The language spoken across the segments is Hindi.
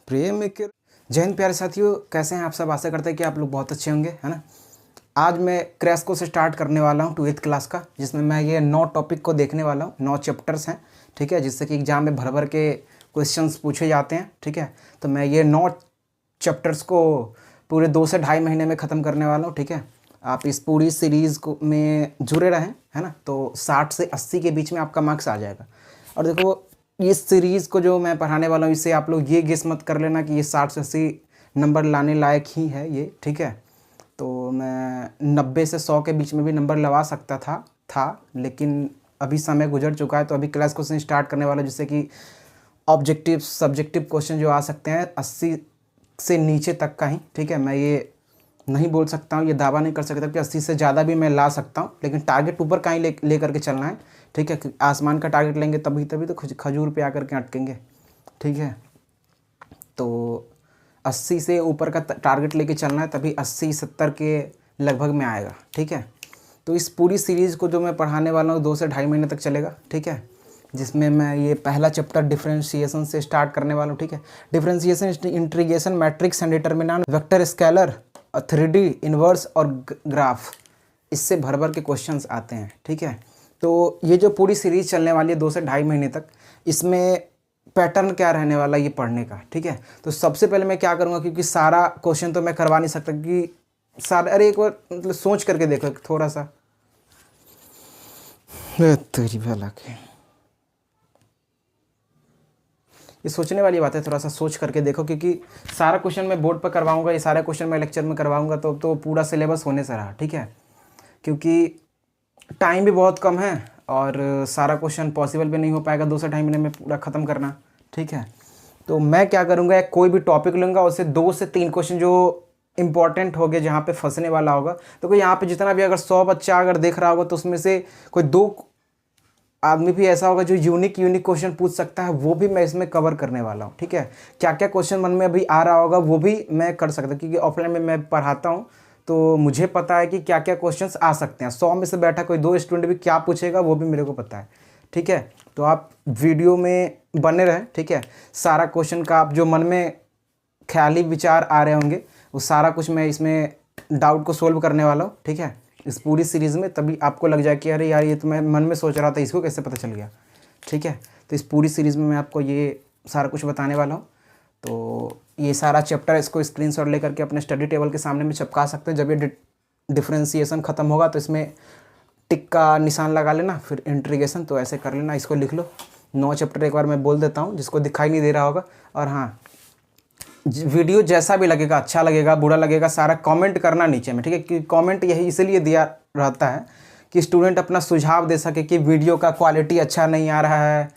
प्रेम के जय हिंद प्यारे साथियों, कैसे हैं आप सब। आशा करते हैं कि आप लोग बहुत अच्छे होंगे, है ना। आज मैं क्रैश कोर्स स्टार्ट करने वाला हूं 8th क्लास का, जिसमें मैं ये 9 टॉपिक को देखने वाला हूं। 9 चैप्टर्स हैं, ठीक है, जिससे कि एग्जाम में भर भर के क्वेश्चंस पूछे जाते हैं, ठीक है। तो मैं ये 9 चैप्टर्स को पूरे 2 से ढाई महीने में ख़त्म करने वाला हूँ, ठीक है। आप इस पूरी सीरीज़ को में जुड़े रहें, है ना। तो 60 से 80 के बीच में आपका मार्क्स आ जाएगा। और देखो, इस सीरीज़ को जो मैं पढ़ाने वाला हूँ, इससे आप लोग ये गेस मत कर लेना कि ये 60 से 80 नंबर लाने लायक ही है ये, ठीक है। तो मैं 90 से 100 के बीच में भी नंबर लगा सकता था, लेकिन अभी समय गुजर चुका है। तो अभी क्लास क्वेश्चन स्टार्ट करने वाला, जिससे कि ऑब्जेक्टिव सब्जेक्टिव क्वेश्चन जो आ सकते हैं 80 से नीचे तक का ही, ठीक है। मैं ये नहीं बोल सकता हूँ, ये दावा नहीं कर सकता कि 80 से ज़्यादा भी मैं ला सकता हूँ, लेकिन टारगेट ऊपर का ही ले करके चलना है, ठीक है। आसमान का टारगेट लेंगे तभी तो खजूर पे आकर के अटकेंगे, ठीक है। तो 80 से ऊपर का टारगेट लेके चलना है, तभी 80-70 के लगभग में आएगा, ठीक है। तो इस पूरी सीरीज़ को जो मैं पढ़ाने वाला हूँ 2 से ढाई महीने तक चलेगा, ठीक है। जिसमें मैं ये पहला चैप्टर डिफरेंशिएशन से स्टार्ट करने वाला हूँ, ठीक है। Differentiation, integration, matrix and determinant, vector scalar, 3D inverse और ग्राफ, इससे भर भर के क्वेश्चंस आते हैं, ठीक है। तो ये जो पूरी सीरीज़ चलने वाली है 2 से ढाई महीने तक, इसमें पैटर्न क्या रहने वाला ये पढ़ने का, ठीक है। तो सबसे पहले मैं क्या करूँगा, क्योंकि सारा क्वेश्चन तो मैं करवा नहीं सकता, कि सारा, अरे एक बार मतलब सोच करके देखो थोड़ा सा, तेरी भला के, ये सोचने वाली बात है। थोड़ा सा सोच करके देखो, क्योंकि सारा क्वेश्चन मैं बोर्ड पर करवाऊंगा, ये सारे क्वेश्चन मैं लेक्चर में करवाऊंगा, तो पूरा सिलेबस होने से रहा, ठीक है। क्योंकि टाइम भी बहुत कम है और सारा क्वेश्चन पॉसिबल भी नहीं हो पाएगा 2 से ढाई महीने में पूरा ख़त्म करना, ठीक है। तो मैं क्या करूँगा, कोई भी टॉपिक लूँगा, उससे 2 से 3 क्वेश्चन जो इंपॉर्टेंट हो गए, जहाँ पे फंसने वाला होगा। तो कोई यहाँ पे जितना भी अगर 100 बच्चा अगर देख रहा होगा, तो उसमें से कोई 2 आदमी भी ऐसा होगा जो यूनिक क्वेश्चन पूछ सकता है, वो भी मैं इसमें कवर करने वाला हूँ, ठीक है। क्या क्या क्वेश्चन मन में अभी आ रहा होगा वो भी मैं कर सकता हूँ, क्योंकि ऑफलाइन में मैं पढ़ाता हूँ, तो मुझे पता है कि क्या क्या क्वेश्चंस आ सकते हैं। 100 में से बैठा कोई 2 स्टूडेंट भी क्या पूछेगा वो भी मेरे को पता है, ठीक है। तो आप वीडियो में बने रहें, ठीक है। सारा क्वेश्चन का आप जो मन में ख्याली विचार आ रहे होंगे, वो सारा कुछ मैं इसमें डाउट को सोल्व करने वाला हूँ, ठीक है, इस पूरी सीरीज़ में। तभी आपको लग जाए कि अरे यार, ये तो मैं मन में सोच रहा था, इसको कैसे पता चल गया, ठीक है। तो इस पूरी सीरीज़ में मैं आपको ये सारा कुछ बताने वाला हूँ। तो ये सारा चैप्टर इसको स्क्रीनशॉट लेकर के अपने स्टडी टेबल के सामने में चिपका सकते हैं। जब ये डिफरेंशिएशन ख़त्म होगा तो इसमें टिक का निशान लगा लेना, फिर इंटीग्रेशन, तो ऐसे कर लेना। इसको लिख लो। 9 चैप्टर एक बार मैं बोल देता हूँ, जिसको दिखाई नहीं दे रहा होगा। और हाँ, वीडियो जैसा भी लगेगा, अच्छा लगेगा बुरा लगेगा, सारा कमेंट करना नीचे में, ठीक है। क्योंकि कमेंट यही इसलिए दिया रहता है कि स्टूडेंट अपना सुझाव दे सके कि वीडियो का क्वालिटी अच्छा नहीं आ रहा है।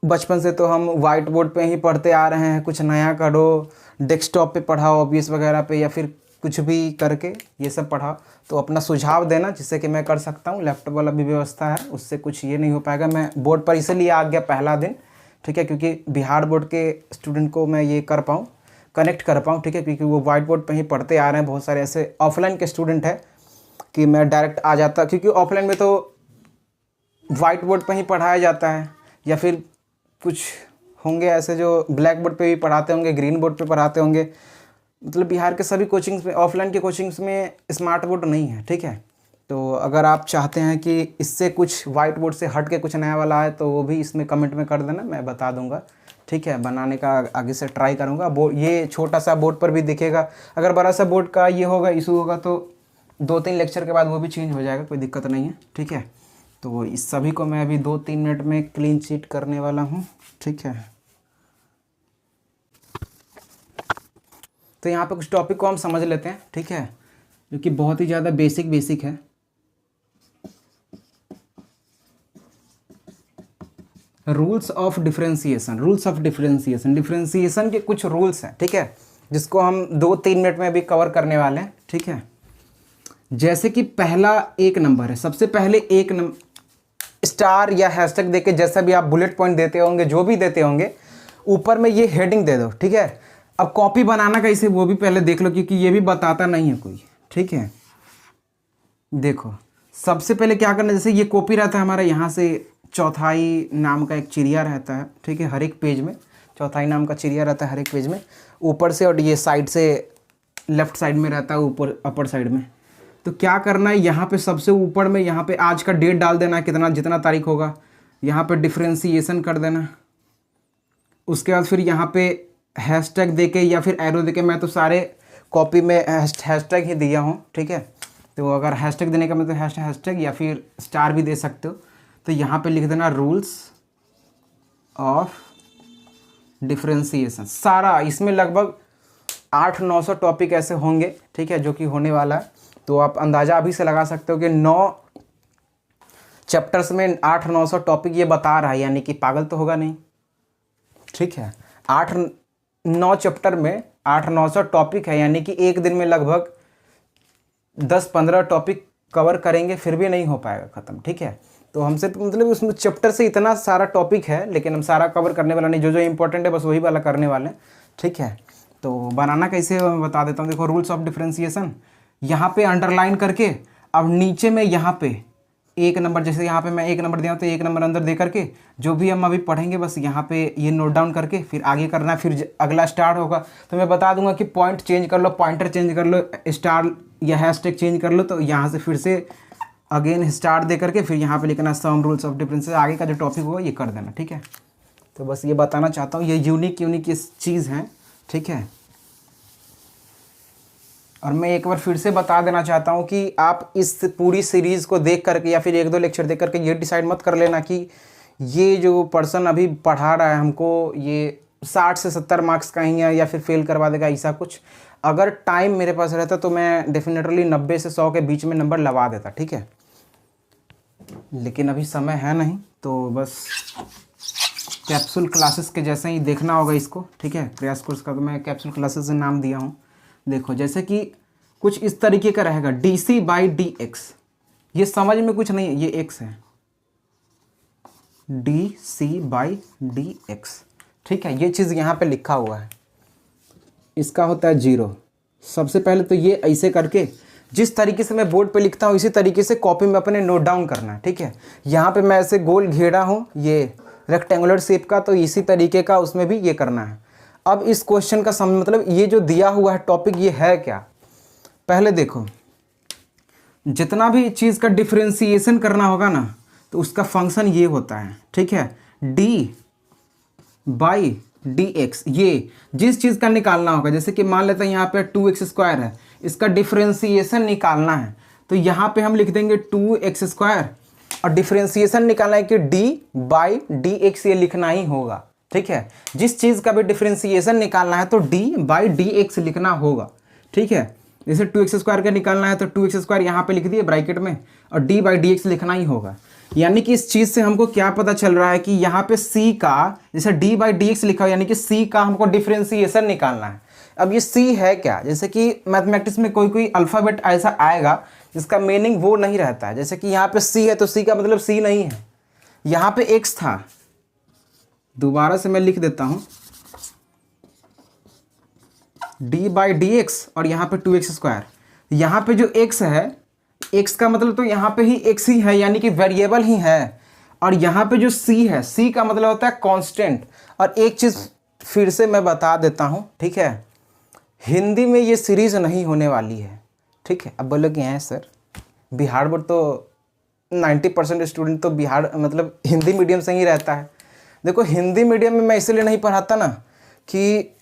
बचपन से तो हम वाइट बोर्ड पे ही पढ़ते आ रहे हैं, कुछ नया करो, डेस्कटॉप पे पढ़ाओ, OBS वगैरह पे, या फिर कुछ भी करके ये सब पढ़ाओ। तो अपना सुझाव देना, जिससे कि मैं कर सकता हूँ। लैपटॉप वाला भी व्यवस्था है, उससे कुछ ये नहीं हो पाएगा। मैं बोर्ड पर इसलिए आ गया पहला दिन, ठीक है, क्योंकि बिहार बोर्ड के स्टूडेंट को मैं ये कर पाऊँ, कनेक्ट कर पाऊँ, ठीक है। क्योंकि वो वाइट बोर्ड पे ही पढ़ते आ रहे हैं। बहुत सारे ऐसे ऑफलाइन के स्टूडेंट हैं कि मैं डायरेक्ट आ जाता, क्योंकि ऑफलाइन में तो वाइट बोर्ड पे ही पढ़ाया जाता है, या फिर कुछ होंगे ऐसे जो ब्लैक बोर्ड पे भी पढ़ाते होंगे, ग्रीन बोर्ड पे पढ़ाते होंगे। मतलब बिहार के सभी कोचिंग्स में, ऑफलाइन के कोचिंग्स में स्मार्ट बोर्ड नहीं है, ठीक है। तो अगर आप चाहते हैं कि इससे कुछ वाइट बोर्ड से हट के कुछ नया वाला आए, तो वो भी इसमें कमेंट में कर देना, मैं बता दूंगा, ठीक है। बनाने का आगे से ट्राई करूँगा। ये छोटा सा बोर्ड पर भी दिखेगा। अगर बड़ा सा बोर्ड का ये होगा, इशू होगा, तो 2-3 लेक्चर के बाद वो भी चेंज हो जाएगा, कोई दिक्कत नहीं है, ठीक है। तो इस सभी को मैं अभी 2-3 मिनट में क्लीन शीट करने वाला हूँ, ठीक है। तो यहाँ पे कुछ टॉपिक को हम समझ लेते हैं, ठीक है, जो कि बहुत ही ज़्यादा बेसिक है। रूल्स ऑफ डिफरेंशिएशन, डिफरेंशिएशन के कुछ रूल्स हैं, ठीक है, जिसको हम 2-3 मिनट में अभी कवर करने वाले हैं, ठीक है। जैसे कि पहला 1 नंबर है, सबसे पहले 1 नंबर स्टार या हैशटैग देके, जैसा भी आप बुलेट पॉइंट देते होंगे, जो भी देते होंगे, ऊपर में ये हेडिंग दे दो, ठीक है। अब कॉपी बनाना कैसे वो भी पहले देख लो, क्योंकि ये भी बताता नहीं है कोई, ठीक है। देखो, सबसे पहले क्या करना, जैसे ये कॉपी रहता है हमारा, यहाँ से चौथाई नाम का एक चिड़िया रहता है, ठीक है, हर एक पेज में। चौथाई नाम का चिड़िया रहता है हर एक पेज में ऊपर से, और ये साइड से लेफ्ट साइड में रहता है ऊपर अपर साइड में। तो क्या करना है, यहाँ पे सबसे ऊपर में यहाँ पे आज का डेट डाल देना है, कितना जितना तारीख होगा, यहाँ पे डिफ्रेंसीएशन कर देना। उसके बाद फिर यहाँ पे हैशटैग देके या फिर एरो देके, मैं तो सारे कॉपी में हैशटैग ही दिया हूँ, ठीक है। तो अगर हैशटैग देने का मतलब हैशटैग या फिर स्टार भी दे सकते हो। तो यहाँ पे लिख देना रूल्स ऑफ डिफ्रेंसीएशन। सारा इसमें लगभग 800-900 टॉपिक ऐसे होंगे, ठीक है, जो कि होने वाला है। तो आप अंदाज़ा अभी से लगा सकते हो कि 9 चैप्टर्स में 800-900 टॉपिक ये बता रहा है, यानी कि पागल तो होगा नहीं, ठीक है। 8-9 चैप्टर में 800-900 टॉपिक है, यानी कि एक दिन में लगभग 10-15 टॉपिक कवर करेंगे, फिर भी नहीं हो पाएगा ख़त्म, ठीक है। तो हमसे मतलब उसमें चैप्टर से इतना सारा टॉपिक है, लेकिन हम सारा कवर करने वाला नहीं, जो जो इंपॉर्टेंट है बस वही वाला करने वाले हैं, ठीक है। तो बनाना कैसे मैं बता देता हूँ। देखो रूल्स ऑफ डिफ्रेंसीएशन यहाँ पे अंडरलाइन करके, अब नीचे में यहाँ पे 1 नंबर, जैसे यहाँ पे मैं 1 नंबर दिया हूँ तो 1 नंबर अंदर दे करके जो भी हम अभी पढ़ेंगे बस यहाँ पे ये नोट डाउन करके फिर आगे करना है। फिर अगला स्टार्ट होगा तो मैं बता दूंगा कि पॉइंट चेंज कर लो, पॉइंटर चेंज कर लो, स्टार या हैशटैग चेंज कर लो। तो यहाँ से फिर से अगेन स्टार्ट दे करके फिर यहाँ पे लिखना सम रूल्स ऑफ डिफरेंसेस, आगे का जो टॉपिक होगा ये कर देना, ठीक है। तो बस ये बताना चाहता हूँ, ये यूनिक चीज़ है, ठीक है। और मैं एक बार फिर से बता देना चाहता हूँ कि आप इस पूरी सीरीज़ को देख करके या फिर 1-2 लेक्चर देख करके ये डिसाइड मत कर लेना कि ये जो पर्सन अभी पढ़ा रहा है हमको ये 60 से 70 मार्क्स का ही है या फिर फेल करवा देगा, ऐसा कुछ। अगर टाइम मेरे पास रहता तो मैं डेफिनेटली 90 से 100 के बीच में नंबर लगा देता, ठीक है। लेकिन अभी समय है नहीं, तो बस कैप्सूल क्लासेस के जैसे ही देखना होगा इसको, ठीक है। प्रयास कोर्स का तो मैं कैप्सूल क्लासेस से नाम दिया हूँ। देखो जैसे कि कुछ इस तरीके का रहेगा dc/dx, ये समझ में कुछ नहीं है, ये x है dc/dx, ठीक है। ये चीज़ यहाँ पे लिखा हुआ है, इसका होता है 0। सबसे पहले तो ये ऐसे करके जिस तरीके से मैं बोर्ड पे लिखता हूँ इसी तरीके से कॉपी में अपने नोट डाउन करना है, ठीक है। यहाँ पे मैं ऐसे गोल घेरा हूँ ये रेक्टेंगुलर शेप का, तो इसी तरीके का उसमें भी ये करना है। अब इस क्वेश्चन का मतलब ये जो दिया हुआ है टॉपिक ये है क्या, पहले देखो। जितना भी चीज़ का डिफ्रेंसीएशन करना होगा ना तो उसका फंक्शन ये होता है, ठीक है, d/dx। ये जिस चीज़ का निकालना होगा, जैसे कि मान लेते हैं यहाँ पे 2x² है, इसका डिफ्रेंसीएशन निकालना है तो यहाँ पे हम लिख देंगे 2x², और डिफ्रेंसीएशन निकालना है कि d/dx ये लिखना ही होगा, ठीक है। जिस चीज़ का भी डिफ्रेंसीएशन निकालना है तो d/dx लिखना होगा, ठीक है। जैसे 2x² का निकालना है तो 2x² यहाँ पे लिख दिए ब्रैकेट में, और d/dx लिखना ही होगा। यानी कि इस चीज़ से हमको क्या पता चल रहा है कि यहाँ पे c का, जैसे d/dx लिखा हो, यानी कि c का हमको डिफ्रेंसीएशन निकालना है। अब ये c है क्या, जैसे कि मैथमेटिक्स में कोई अल्फ़ाबेट ऐसा आएगा जिसका मीनिंग वो नहीं रहता है। जैसे कि यहाँ पे c है तो c का मतलब c नहीं है, यहाँ पे x था, दोबारा से मैं लिख देता हूँ d/dx और यहाँ पे 2x²। यहाँ पे जो x है, x का मतलब तो यहाँ पे ही x ही है, यानी कि वेरिएबल ही है। और यहाँ पे जो c है, c का मतलब होता है कांस्टेंट। और एक चीज़ फिर से मैं बता देता हूँ, ठीक है, हिंदी में ये सीरीज़ नहीं होने वाली है, ठीक है। अब बोलोगे हैं सर बिहार बोर्ड तो 90% स्टूडेंट तो बिहार मतलब हिंदी मीडियम से ही रहता है। देखो हिंदी मीडियम में मैं इसलिए नहीं पढ़ाता ना कि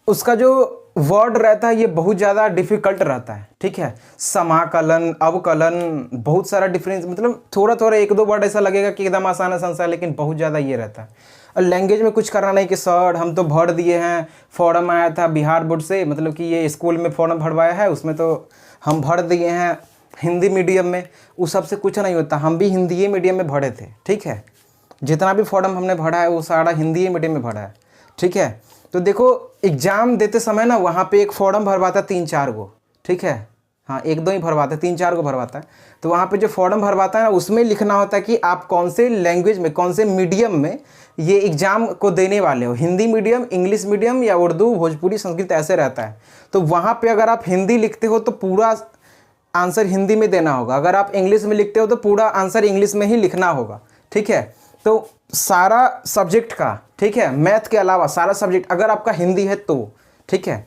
उसका जो वर्ड रहता है ये बहुत ज़्यादा डिफ़िकल्ट रहता है, ठीक है। समाकलन, अवकलन, बहुत सारा डिफरेंस, मतलब थोड़ा थोड़ा 1-2 वर्ड ऐसा लगेगा कि एकदम आसान आसान सा, लेकिन बहुत ज़्यादा ये रहता है। और लैंग्वेज में कुछ करना नहीं कि सर हम तो भर दिए हैं, फॉर्म आया था बिहार बोर्ड से, मतलब कि ये स्कूल में फॉर्म भरवाया है उसमें तो हम भर दिए हैं हिंदी मीडियम में, उस सबसे कुछ नहीं होता। हम भी हिंदी मीडियम में भरे थे, ठीक है। जितना भी फॉर्म हमने भरा है वो सारा हिंदी मीडियम में भरा है, ठीक है। तो देखो एग्ज़ाम देते समय ना वहाँ पे एक फॉर्म भरवाता 3-4 गो, ठीक है, हाँ 1-2 ही भरवाता है, 3-4 गो भरवाता है। तो वहाँ पे जो फॉर्म भरवाता है ना उसमें लिखना होता है कि आप कौन से लैंग्वेज में, कौन से मीडियम में ये एग्ज़ाम को देने वाले हो, हिंदी मीडियम, इंग्लिश मीडियम या उर्दू, भोजपुरी, संस्कृत, ऐसे रहता है। तो वहाँ पर अगर आप हिंदी लिखते हो तो पूरा आंसर हिंदी में देना होगा, अगर आप इंग्लिश में लिखते हो तो पूरा आंसर इंग्लिश में ही लिखना होगा, ठीक है। तो सारा सब्जेक्ट का ठीक है, मैथ के अलावा सारा सब्जेक्ट, अगर आपका हिंदी है तो, ठीक है,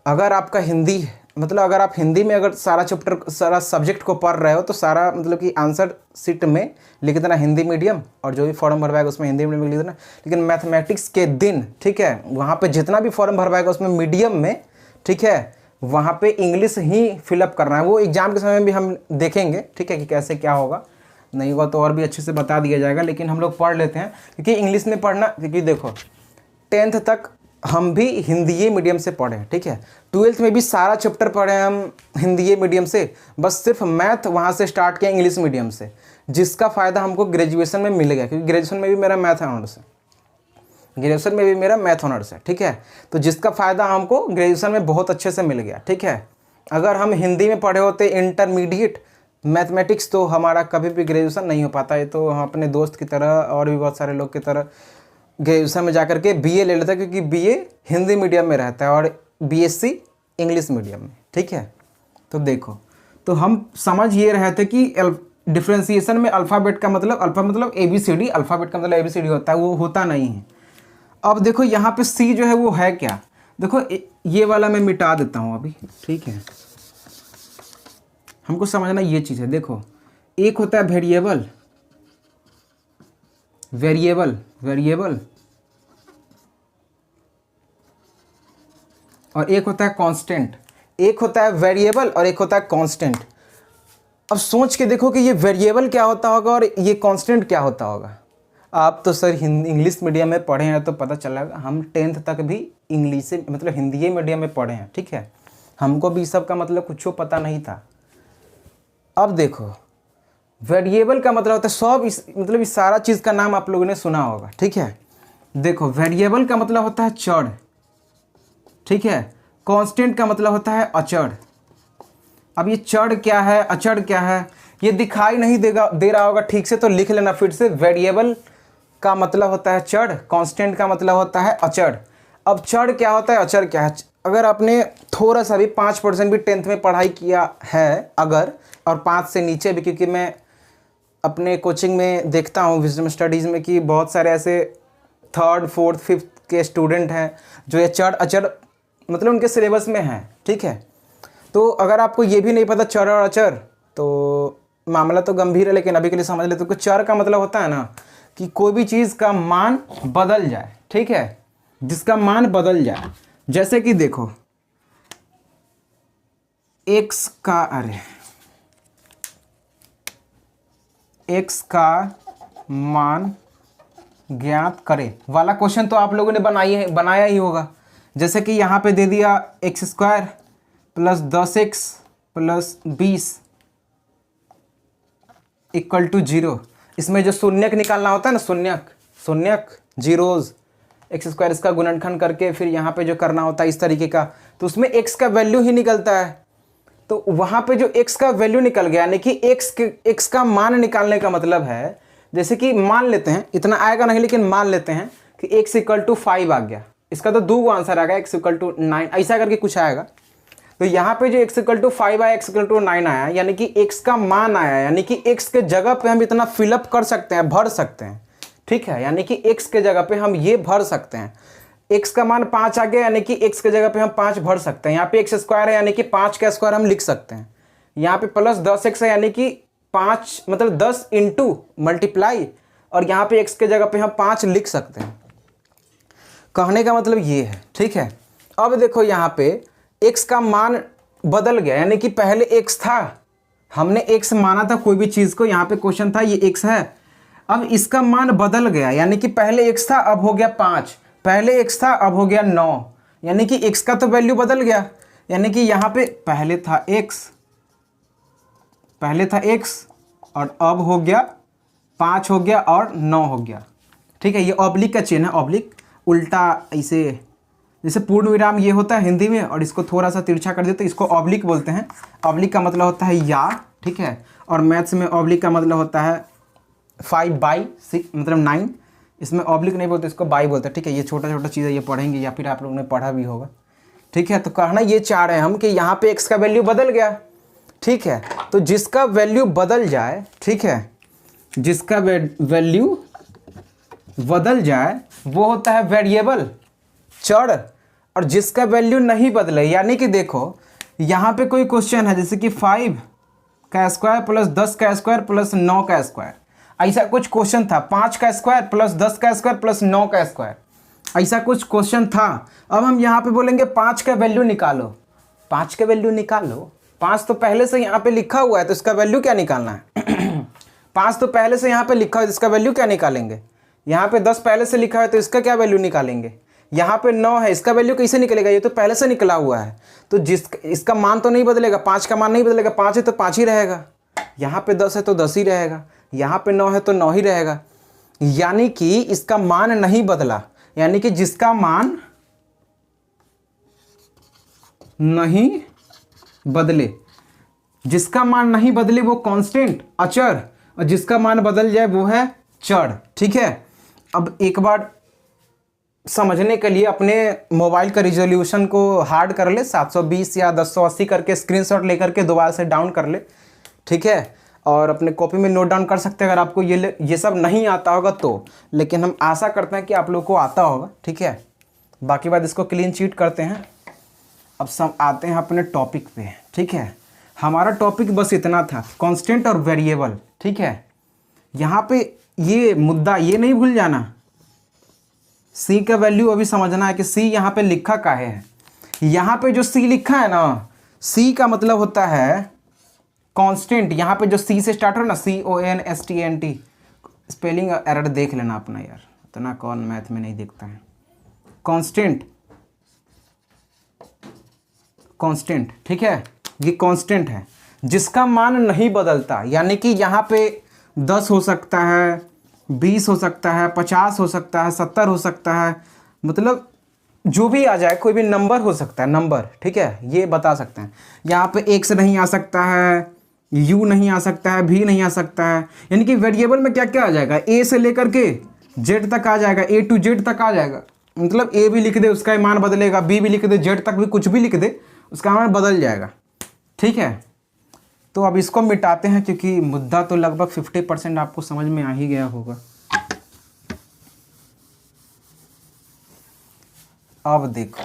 अगर आपका हिंदी मतलब अगर आप हिंदी में अगर सारा चैप्टर सारा सब्जेक्ट को पढ़ रहे हो तो सारा मतलब कि आंसर शीट में लिख देना हिंदी मीडियम, और जो भी फॉर्म भरवाएगा उसमें हिंदी मीडियम लिख देना। लेकिन मैथमेटिक्स के दिन, ठीक है, वहाँ पे जितना भी फॉर्म भरवाएगा उसमें मीडियम में, ठीक है, वहाँ पे इंग्लिश ही फिलअप करना है। वो एग्जाम के समय में भी हम देखेंगे, ठीक है, कि कैसे क्या होगा, नहीं होगा तो और भी अच्छे से बता दिया जाएगा, लेकिन हम लोग पढ़ लेते हैं क्योंकि इंग्लिश में पढ़ना, क्योंकि देखो 10th तक हम भी हिंदी मीडियम से पढ़े हैं, ठीक है, 12th में भी सारा चैप्टर पढ़े हैं हम हिंदी मीडियम से, बस सिर्फ मैथ वहाँ से स्टार्ट किया इंग्लिश मीडियम से, जिसका फ़ायदा हमको ग्रेजुएशन में मिल गया, क्योंकि ग्रेजुएशन में भी मेरा मैथ ऑनर्स है, ग्रेजुएशन में भी मेरा मैथ ऑनर्स है, ठीक है, तो जिसका फ़ायदा हमको ग्रेजुएशन में बहुत अच्छे से मिल गया, ठीक है। अगर हम हिंदी में पढ़े होते इंटरमीडिएट मैथमेटिक्स तो हमारा कभी भी ग्रेजुएशन नहीं हो पाता है। तो हम अपने दोस्त की तरह और भी बहुत सारे लोग की तरह ग्रेजुएशन में जाकर के बीए ले लेता है, क्योंकि बीए हिंदी मीडियम में रहता है और बीएससी इंग्लिश मीडियम में, ठीक है। तो देखो, तो हम समझ ये रहे थे कि डिफ्रेंसिएशन में अल्फ़ाबेट का मतलब अल्फ़ा मतलब ABCD, अल्फ़ाबेट का मतलब ABCD होता है, वो होता नहीं है। अब देखो यहाँ पे सी जो है वो है क्या, देखो ये वाला मैं मिटा देता हूँ अभी, ठीक है, हमको समझना ये चीज़ है। देखो, एक होता है वेरिएबल, वेरिएबल वेरिएबल और एक होता है कांस्टेंट। एक होता है वेरिएबल और एक होता है कांस्टेंट। अब सोच के देखो कि ये वेरिएबल क्या होता होगा और ये कांस्टेंट क्या होता होगा। आप तो सर इंग्लिश मीडियम में पढ़े हैं तो पता चलेगा, हम 10th तक भी इंग्लिश मतलब हिंदी मीडियम में पढ़े हैं, ठीक है, हमको भी सब का मतलब कुछ पता नहीं था। अब देखो, वेरिएबल का मतलब होता है सब मतलब इस सारा चीज़ का नाम आप लोगों ने सुना होगा, ठीक है। देखो, वेरिएबल का मतलब होता है चर, ठीक है, कांस्टेंट का मतलब होता है अचर। अब ये चर क्या है, अचर क्या है, ये दिखाई नहीं दे रहा होगा ठीक से, तो लिख लेना फिर से। वेरिएबल का मतलब होता है चर, कांस्टेंट का मतलब होता है अचर। अब चर क्या होता है, अचर क्या है, अगर आपने थोड़ा सा भी 5% भी 10th में पढ़ाई किया है अगर, और 5 से नीचे भी, क्योंकि मैं अपने कोचिंग में देखता हूँ विजडम स्टडीज़ में कि बहुत सारे ऐसे 3rd 4th 5th के स्टूडेंट हैं जो ये चर अचर मतलब उनके सिलेबस में है, ठीक है। तो अगर आपको ये भी नहीं पता चर और अचर तो मामला तो गंभीर है, लेकिन अभी के लिए समझ लेते हैं। तो चर का मतलब होता है ना कि कोई भी चीज़ का मान बदल जाए, ठीक है, जिसका मान बदल जाए। जैसे कि देखो, x का मान ज्ञात करें वाला क्वेश्चन तो आप लोगों ने बनाया ही होगा। जैसे कि यहाँ पे दे दिया x² + 10x + 20 = 0। इसमें जो शून्यक निकालना होता है ना, शून्यक जीरोज, x² इसका गुणनखंड करके फिर यहाँ पे जो करना होता है इस तरीके का, तो उसमें x का वैल्यू ही निकलता है। तो वहाँ पे जो x का वैल्यू निकल गया, यानी कि x का मान निकालने का मतलब है, जैसे कि मान लेते हैं, इतना आएगा नहीं लेकिन मान लेते हैं कि x = 5 आ गया, इसका तो 2 आंसर आएगा, x = 9 ऐसा करके कुछ आएगा। तो यहाँ पे जो x = 5 आया, x = 9 आया, यानी कि x का मान आया, यानी कि x के जगह पे हम इतना फिलअप कर सकते हैं, भर सकते हैं, ठीक है, यानी कि x के जगह पे हम ये भर सकते हैं। x का मान 5 आ गया, यानी कि x के जगह पे हम 5 भर सकते हैं। यहाँ पे x² है, यानी कि 5 का स्क्वायर हम लिख सकते हैं। यहाँ पे प्लस 10x है, यानी कि 5 मतलब 10 × मल्टीप्लाई, और यहाँ पे x के जगह पे हम 5 लिख सकते हैं। कहने का मतलब ये है, ठीक है। अब देखो यहाँ पे x का मान बदल गया, यानी कि पहले x था, हमने x माना था कोई भी चीज़ को, यहाँ पे क्वेश्चन था ये x है, अब इसका मान बदल गया, यानी कि पहले x था अब हो गया 5, पहले x था अब हो गया 9, यानी कि x का तो वैल्यू बदल गया। यानी कि यहाँ पे पहले था x और अब हो गया 5 हो गया और 9 हो गया, ठीक है। ये ऑब्लिक का चिन्ह है, ऑब्लिक उल्टा ऐसे, जैसे पूर्ण विराम ये होता है हिंदी में, और इसको थोड़ा सा तिरछा कर देते, इसको ऑब्लिक बोलते हैं। ऑब्लिक का मतलब होता है या, ठीक है, और मैथ्स में ऑब्लिक का मतलब होता है 5/6 मतलब 9, इसमें ऑब्लिक नहीं बोलते, इसको बाई बोलते हैं, ठीक है। ये छोटा छोटा चीज़ है, ये पढ़ेंगे या फिर आप लोगों ने पढ़ा भी होगा, ठीक है। तो कहना ये चाह रहे हैं हम कि यहाँ पे x का वैल्यू बदल गया, ठीक है। तो जिसका वैल्यू बदल जाए, ठीक है, जिसका वैल्यू बदल जाए वो होता है वेरिएबल, चर। और जिसका वैल्यू नहीं बदले, यानी कि देखो यहाँ पे कोई क्वेश्चन है जैसे कि 5 का स्क्वायर प्लस 10 का स्क्वायर प्लस 9 का स्क्वायर, ऐसा कुछ क्वेश्चन था। 5 का स्क्वायर प्लस 10 का स्क्वायर प्लस 9 का स्क्वायर, ऐसा कुछ क्वेश्चन था। अब हम यहाँ पे बोलेंगे 5 का वैल्यू निकालो। 5 का वैल्यू निकालो, 5 तो पहले से यहाँ पे लिखा हुआ है तो इसका वैल्यू क्या निकालना है। 5 तो पहले से यहाँ पे लिखा हुआ है तो इसका वैल्यू क्या निकालेंगे। यहाँ पे 10 पहले से लिखा है तो इसका क्या वैल्यू निकालेंगे। यहाँ पे 9 है, इसका वैल्यू कैसे निकलेगा, ये तो पहले से निकला हुआ है। तो इसका मान तो नहीं बदलेगा, 5 का मान नहीं बदलेगा, 5 है तो 5 ही रहेगा। यहाँ पे 10 है तो 10 ही रहेगा, यहाँ पे 9 है तो 9 ही रहेगा। यानी कि इसका मान नहीं बदला, यानी कि जिसका मान नहीं बदले, जिसका मान नहीं बदले वो कांस्टेंट अचर, और जिसका मान बदल जाए वो है चर। ठीक है, अब एक बार समझने के लिए अपने मोबाइल का रिजोल्यूशन को हार्ड कर ले, 720 या 1080 करके स्क्रीनशॉट लेकर के दोबारा से डाउन कर ले। ठीक है, और अपने कॉपी में नोट डाउन कर सकते हैं अगर आपको ये सब नहीं आता होगा तो, लेकिन हम आशा करते हैं कि आप लोग को आता होगा। ठीक है, बाकी बात इसको क्लीन चीट करते हैं। अब सब आते हैं अपने टॉपिक पे। ठीक है, हमारा टॉपिक बस इतना था, कांस्टेंट और वेरिएबल। ठीक है, यहाँ पे ये मुद्दा ये नहीं भूल जाना, सी का वैल्यू अभी समझना है कि सी यहाँ पे लिखा काहे है। यहाँ पे जो सी लिखा है ना, सी का मतलब होता है कांस्टेंट। यहाँ पे जो सी से स्टार्ट हो ना, CONSTANT, स्पेलिंग एरर देख लेना अपना यार, इतना कौन मैथ में नहीं देखता है। Constant, constant. ठीक है, ये कांस्टेंट है जिसका मान नहीं बदलता, यानी कि यहाँ पे 10 हो सकता है, 20 हो सकता है, 50 हो सकता है, 70 हो सकता है, मतलब जो भी आ जाए, कोई भी नंबर हो सकता है, नंबर। ठीक है, ये बता सकते हैं। यहाँ पे x नहीं आ सकता है, u नहीं आ सकता है, v नहीं आ सकता है, यानी कि वेरिएबल में क्या क्या आ जाएगा, a से लेकर के z तक आ जाएगा, A to Z तक आ जाएगा। मतलब a भी लिख दे उसका मान बदलेगा, b भी लिख दे, z तक भी कुछ भी लिख दे उसका मान बदल जाएगा। ठीक है, तो अब इसको मिटाते हैं क्योंकि मुद्दा तो लगभग 50% आपको समझ में आ ही गया होगा। अब देखो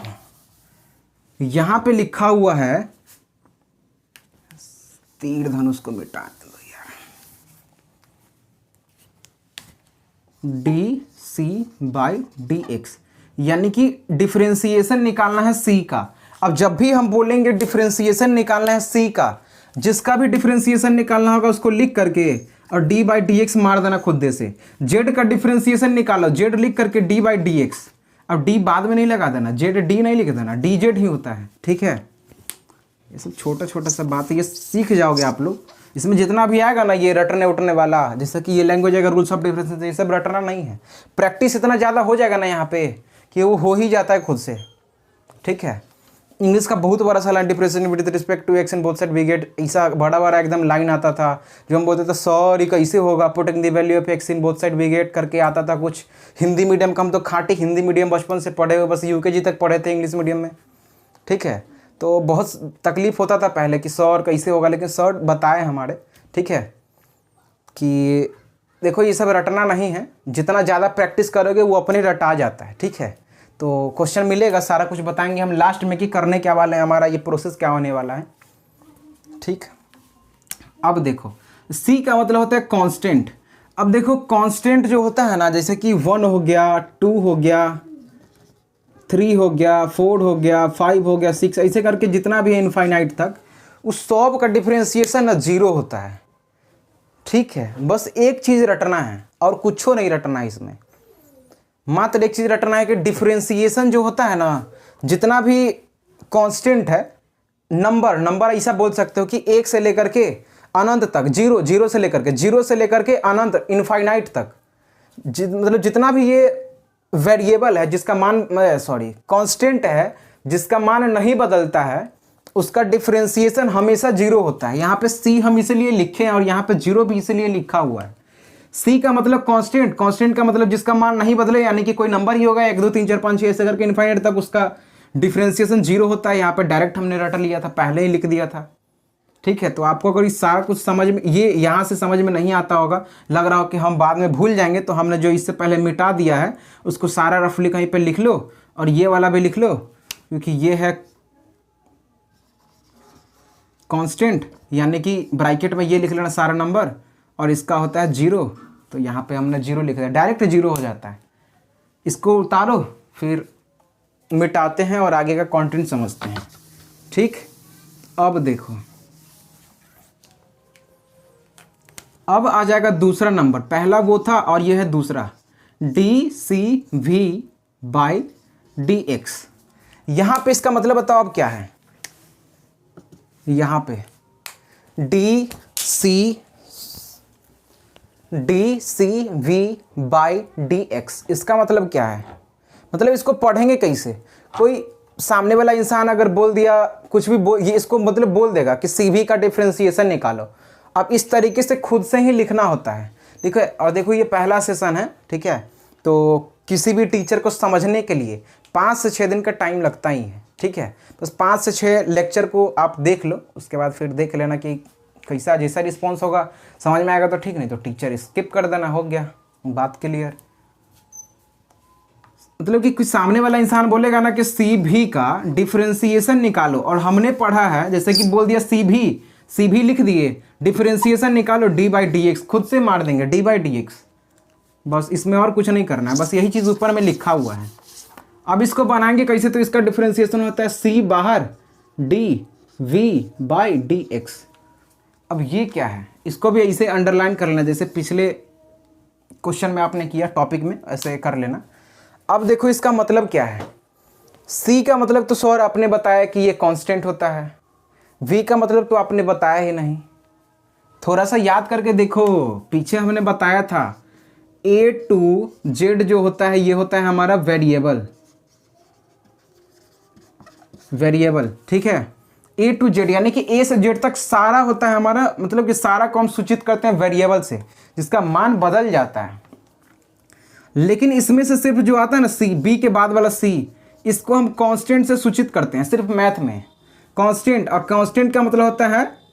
यहां पे लिखा हुआ है, तीर धनुष को मिटा दो यार, dc/dx, यानी कि डिफरेंशिएशन निकालना है c का। अब जब भी हम बोलेंगे डिफरेंशिएशन निकालना है c का, जिसका भी डिफरेंशिएशन निकालना होगा उसको लिख करके और d/dx मार देना खुद से। z का डिफरेंशिएशन निकालो, z लिख करके d/dx, अब d बाद में नहीं लगा देना, z d नहीं लिख देना, dz ही होता है। ठीक है, ये सब छोटा छोटा सा बात है, ये सीख जाओगे आप लोग। इसमें जितना भी आएगा ना ये रटने उठने वाला, जैसे कि ये लैंग्वेज अगर रूल्स ऑफ डिफरेंस, ये सब रटना नहीं है। प्रैक्टिस इतना ज़्यादा हो जाएगा ना यहाँ पे कि वो हो ही जाता है खुद से। ठीक है, इंग्लिश का बहुत बड़ा सा line, differentiation with respect to x in both side we get, ऐसा बड़ा बड़ा एकदम लाइन आता था जो हम बोलते थे सॉरी कैसे होगा, putting the value of x in both side we get करके आता था कुछ। हिंदी मीडियम का हम तो खाटी हिंदी मीडियम बचपन से पढ़े हुए, बस यूकेजी तक पढ़े थे इंग्लिश मीडियम में। ठीक है, तो बहुत तकलीफ होता था पहले कि सर कैसे होगा, लेकिन सर बताए हमारे। ठीक है, कि देखो ये सब रटना नहीं है, जितना ज़्यादा प्रैक्टिस करोगे वो अपने रटा जाता है। ठीक है, तो क्वेश्चन मिलेगा, सारा कुछ बताएंगे हम लास्ट में कि करने क्या वाले हैं, हमारा ये प्रोसेस क्या होने वाला है। ठीक, अब देखो सी का मतलब होता है कांस्टेंट। अब देखो कांस्टेंट जो होता है ना, जैसे कि 1 हो गया, 2 हो गया, 3 हो गया, 4 हो गया, 5 हो गया, 6, ऐसे करके जितना भी है इनफाइनाइट तक, उस सब का डिफरेंशिएशन ना 0 होता है। ठीक है, बस एक चीज़ रटना है और कुछ नहीं रटना है इसमें, मात्र एक चीज़ रटना है कि डिफरेंशिएशन जो होता है ना, जितना भी कांस्टेंट है, नंबर ऐसा बोल सकते हो कि 1 से लेकर के अनंत तक, 0 से लेकर के अनंत इनफाइनाइट तक, मतलब जितना भी ये वेरिएबल है जिसका मान कांस्टेंट है जिसका मान नहीं बदलता है, उसका डिफरेंशिएशन हमेशा 0 होता है। यहाँ पे सी हम इसलिए लिखे हैं और यहाँ पे 0 भी इसलिए लिखा हुआ है। सी का मतलब कांस्टेंट, कांस्टेंट का मतलब जिसका मान नहीं बदले, यानी कि कोई नंबर ही होगा 1 2 3 4 5 6 ऐसे करके इनफाइनाइट तक, उसका डिफरेंशिएशन 0 होता है। यहाँ पे डायरेक्ट हमने रट लिया था, पहले ही लिख दिया था। ठीक है। तो आपको अगर इस सारा कुछ समझ में, ये यहाँ से समझ में नहीं आता होगा, लग रहा हो कि हम बाद में भूल जाएंगे, तो हमने जो इससे पहले मिटा दिया है उसको सारा रफली कहीं पे लिख लो, और ये वाला भी लिख लो, क्योंकि ये है कांस्टेंट, यानी कि ब्रैकेट में ये लिख लेना सारा नंबर, और इसका होता है 0, तो यहाँ पे हमने 0 लिख दिया, डायरेक्ट 0 हो जाता है। इसको उतारो, फिर मिटाते हैं और आगे का कंटेंट समझते हैं। ठीक, अब देखो, अब आ जाएगा दूसरा नंबर, पहला वो था और ये है दूसरा, dCV/dx। यहाँ पे इसका मतलब बताओ अब क्या है, यहाँ पे dCV/dx, इसका मतलब क्या है, मतलब इसको पढ़ेंगे कैसे। कोई सामने वाला इंसान अगर बोल दिया कुछ भी ये इसको मतलब बोल देगा कि CV का डिफरेंशिएशन निकालो। अब इस तरीके से खुद से ही लिखना होता है, ठीक है। और देखो ये पहला सेशन है, ठीक है, तो किसी भी टीचर को समझने के लिए 5 से 6 दिन का टाइम लगता ही है, ठीक है। बस 5 से 6 लेक्चर को आप देख लो, उसके बाद फिर देख लेना कि कैसा, जैसा रिस्पॉन्स होगा समझ में आएगा तो ठीक, नहीं तो टीचर स्किप कर देना, हो गया बात क्लियर। मतलब कि कुछ सामने वाला इंसान बोलेगा ना कि CV का डिफरेंशिएशन निकालो, और हमने पढ़ा है जैसे कि बोल दिया CV लिख दिए, डिफरेंशिएशन निकालो d/dx, खुद से मार देंगे d/dx, बस इसमें और कुछ नहीं करना है, बस यही चीज़ ऊपर में लिखा हुआ है। अब इसको बनाएंगे कैसे, तो इसका डिफरेंशिएशन होता है C बाहर dV/dx। अब ये क्या है, इसको भी ऐसे अंडरलाइन कर लेना जैसे पिछले क्वेश्चन में आपने किया, टॉपिक में ऐसे कर लेना। अब देखो इसका मतलब क्या है, C का मतलब तो सर आपने बताया कि ये कांस्टेंट होता है, V का मतलब तो आपने बताया ही नहीं। थोड़ा सा याद करके देखो, पीछे हमने बताया था A to Z जो होता है ये होता है हमारा वेरिएबल, ठीक है। A to Z यानी कि A से Z तक सारा होता है हमारा, मतलब कि सारा को हम सूचित करते हैं वेरिएबल से, जिसका मान बदल जाता है। लेकिन इसमें से सिर्फ जो आता है ना C, B के बाद वाला C, इसको हम कांस्टेंट से सूचित करते हैं सिर्फ मैथ में, कांस्टेंट। और कांस्टेंट का मतलब होता है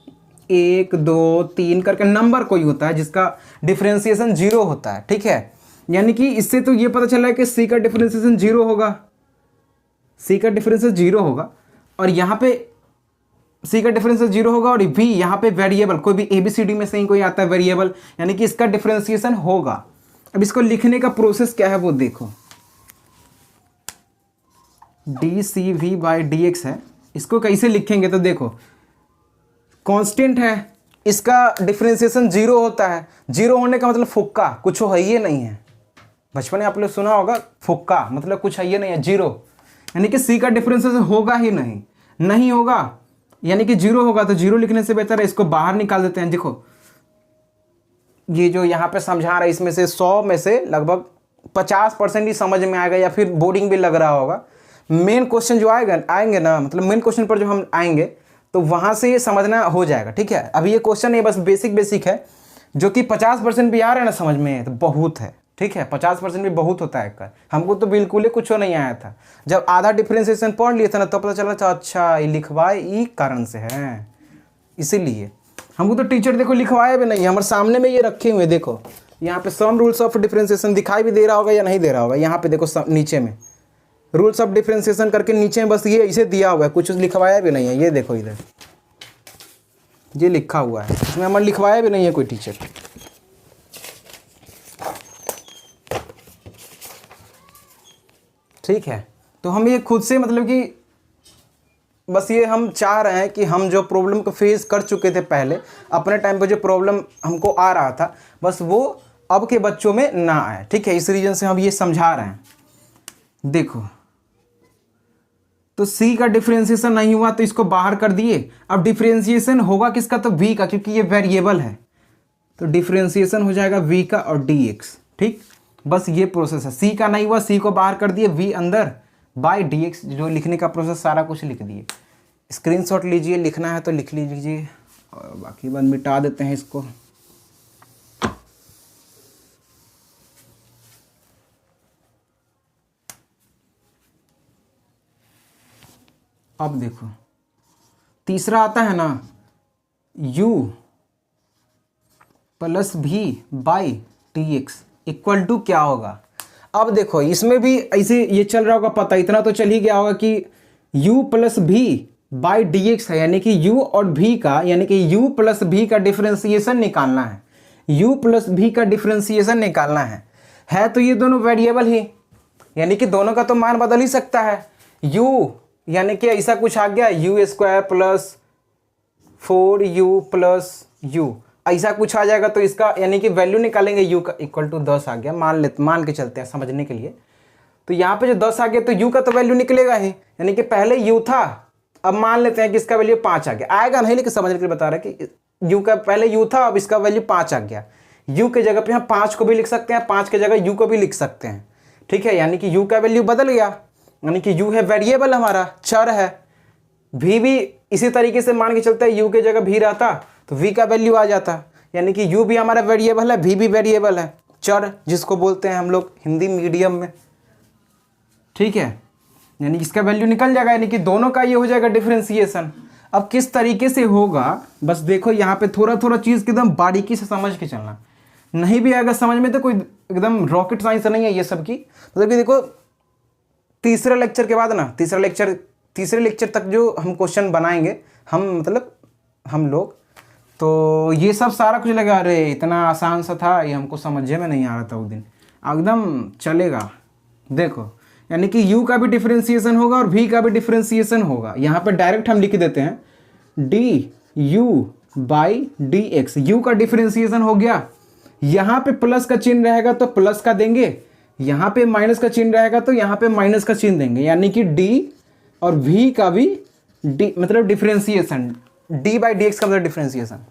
1 2 3 करके नंबर कोई होता है जिसका डिफरेंशिएशन 0 होता है, ठीक है। यानी कि इससे तो ये पता चला है कि C का डिफरेंशिएशन 0 होगा, C का डिफरेंशिएशन 0 होगा, और यहाँ पे C का डिफरेंशिएशन 0 होगा, और V यहाँ पे वेरिएबल, कोई भी ABCD में से ही कोई आता है वेरिएबल, यानी कि इसका डिफरेंशिएशन होगा। अब इसको लिखने का प्रोसेस क्या है वो देखो, dCV/dx है, इसको कैसे लिखेंगे तो देखो, कांस्टेंट है, इसका डिफरेंशिएशन 0 होता है, 0 होने का मतलब फुक्का, कुछ है ये नहीं है। बचपन में आप लोग सुना होगा फुक्का मतलब कुछ है ये नहीं है, 0, यानी कि C का डिफरेंशिएशन होगा ही नहीं, नहीं होगा यानी कि 0 होगा, तो 0 लिखने से बेहतर है इसको बाहर निकाल देते हैं। देखो ये जो यहाँ पे समझा रहा है इसमें से 100 में से लगभग 50% ही समझ में आएगा, या फिर बोरिंग भी लग रहा होगा। मेन क्वेश्चन जो आएंगे ना, मतलब मेन क्वेश्चन पर जो हम आएंगे तो वहाँ से ये समझना हो जाएगा, ठीक है। अभी ये क्वेश्चन ये बस बेसिक है, जो कि 50% भी आ रहा है ना समझ में, तो बहुत है, ठीक है। 50% भी बहुत होता है, हमको तो बिल्कुल ही कुछ नहीं आया था। जब आधा डिफरेंशिएशन पढ़ लिया था ना, तो पता चला था अच्छा ये लिखवाए ई कारण से है, इसीलिए हमको तो टीचर देखो लिखवाया भी नहीं, हमारे सामने में ये रखे हुए, देखो यहाँ पे सम रूल्स ऑफ डिफरेंशिएशन दिखाई भी दे रहा होगा या नहीं दे रहा होगा, यहाँ पे देखो नीचे में रूल्स ऑफ डिफरेंशिएशन करके नीचे में बस ये इसे दिया हुआ है, कुछ लिखवाया भी नहीं है। ये देखो इधर ये लिखा हुआ है, इसमें हमारे लिखवाया भी नहीं है कोई टीचर। ठीक है, तो हम ये खुद से मतलब कि बस ये हम चाह रहे हैं कि हम जो प्रॉब्लम को फेस कर चुके थे पहले अपने टाइम पे, जो प्रॉब्लम हमको आ रहा था, बस वो अब के बच्चों में ना आए, ठीक है। इस रीजन से हम ये समझा रहे हैं। देखो तो C का डिफरेंशिएशन नहीं हुआ तो इसको बाहर कर दिए, अब डिफरेंशिएशन होगा किसका, तो V का, क्योंकि ये वेरिएबल है, तो डिफरेंशिएशन हो जाएगा V का और dx, ठीक। बस ये प्रोसेस है, C का नहीं हुआ, C को बाहर कर दिए, V अंदर बाय dx, जो लिखने का प्रोसेस सारा कुछ लिख दिए। स्क्रीनशॉट लीजिए, लिखना है तो लिख लीजिए, और बाकी बात मिटा देते हैं इसको। अब देखो तीसरा आता है ना u प्लस भी by d x equal to क्या होगा। अब देखो इसमें भी ऐसे ये चल रहा होगा, पता इतना तो चल ही गया होगा कि u प्लस भी बाई डी एक्स है, यानी कि u और v का, यानी कि u प्लस भी का डिफ्रेंसिएशन निकालना है, u प्लस भी का डिफ्रेंसिएशन निकालना है तो ये दोनों वेरिएबल ही, यानी कि दोनों का तो मान बदल ही सकता है। u यानी कि ऐसा कुछ आ गया u square plus 4u plus u, ऐसा कुछ आ जाएगा तो इसका यानी कि वैल्यू निकालेंगे u का इक्वल टू 10 आ गया, मान के चलते हैं समझने के लिए। तो यहाँ पे जो 10 आ गया तो u का तो वैल्यू निकलेगा ही, यानी कि पहले u था, अब मान लेते हैं कि इसका वैल्यू 5 आ गया, आएगा नहीं लेकिन समझने के लिए बता रहे हैं कि u का पहले u था, अब इसका वैल्यू 5 आ गया। u के जगह पे हम 5 को भी लिख सकते हैं, 5 के जगह u को भी लिख सकते हैं, ठीक है, यानी कि u का वैल्यू बदल गया, यानी कि u है वेरिएबल हमारा, चर है। v भी इसी तरीके से मान के चलते हैं, u के जगह v रहता तो v का वैल्यू आ जाता, यानी कि u भी हमारा वेरिएबल है, v भी वेरिएबल है, चर जिसको बोलते हैं हम लोग हिंदी मीडियम में, ठीक है, यानी इसका वैल्यू निकल जाएगा, यानी कि दोनों का ये हो जाएगा डिफरेंशिएशन। अब किस तरीके से होगा बस देखो, यहाँ पे थोड़ा थोड़ा चीज़ एकदम बारीकी से समझ के चलना, नहीं भी आएगा समझ में तो कोई एकदम रॉकेट साइंस नहीं है ये सब की। मतलब कि देखो तीसरे लेक्चर के बाद ना, तीसरे लेक्चर तक जो हम क्वेश्चन बनाएंगे हम लोग, तो ये सब सारा कुछ लगा, अरे इतना आसान सा था, ये हमको समझे में नहीं आ रहा था उस दिन, एकदम चलेगा। देखो यानी कि u का भी डिफरेंशिएशन होगा और v का भी डिफरेंशिएशन होगा। यहाँ पे डायरेक्ट हम लिख देते हैं du by d x, u का डिफरेंशिएशन हो गया, यहाँ पे प्लस का चिन्ह रहेगा तो प्लस का देंगे, यहाँ पे माइनस का चिन्ह रहेगा तो यहाँ पे माइनस का चिन्ह देंगे, यानी कि d और v का भी मतलब differentiation, d by d x का मतलब डिफरेंशिएशन।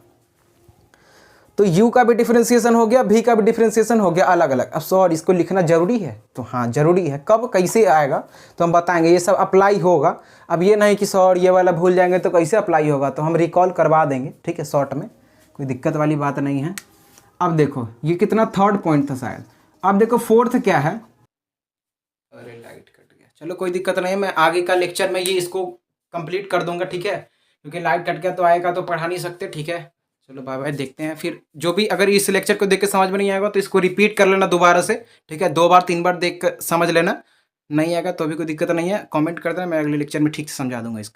तो u का भी डिफरेंशिएशन हो गया, v का भी डिफरेंशिएशन हो गया अलग अलग। अब सॉरी इसको लिखना जरूरी है, तो हाँ जरूरी है, कब कैसे आएगा तो हम बताएंगे, ये सब अप्लाई होगा। अब ये नहीं कि सर ये वाला भूल जाएंगे तो कैसे अप्लाई होगा, तो हम रिकॉल करवा देंगे, ठीक है, शॉर्ट में, कोई दिक्कत वाली बात नहीं है। अब देखो ये कितना थर्ड पॉइंट था शायद, अब देखो फोर्थ क्या है, अरे लाइट कट गया, चलो कोई दिक्कत नहीं है, मैं आगे का लेक्चर में ये इसको कंप्लीट कर दूंगा, ठीक है, क्योंकि लाइट कट गया तो आएगा तो पढ़ा नहीं सकते, ठीक है। चलो बाय बाय, देखते हैं फिर, जो भी अगर इस लेक्चर को देख के समझ में नहीं आएगा तो इसको रिपीट कर लेना दोबारा से, ठीक है, 2 बार 3 बार देख कर समझ लेना, नहीं आएगा तो भी कोई दिक्कत नहीं है, कमेंट कर देना, मैं अगले लेक्चर में ठीक से समझा दूंगा इसका।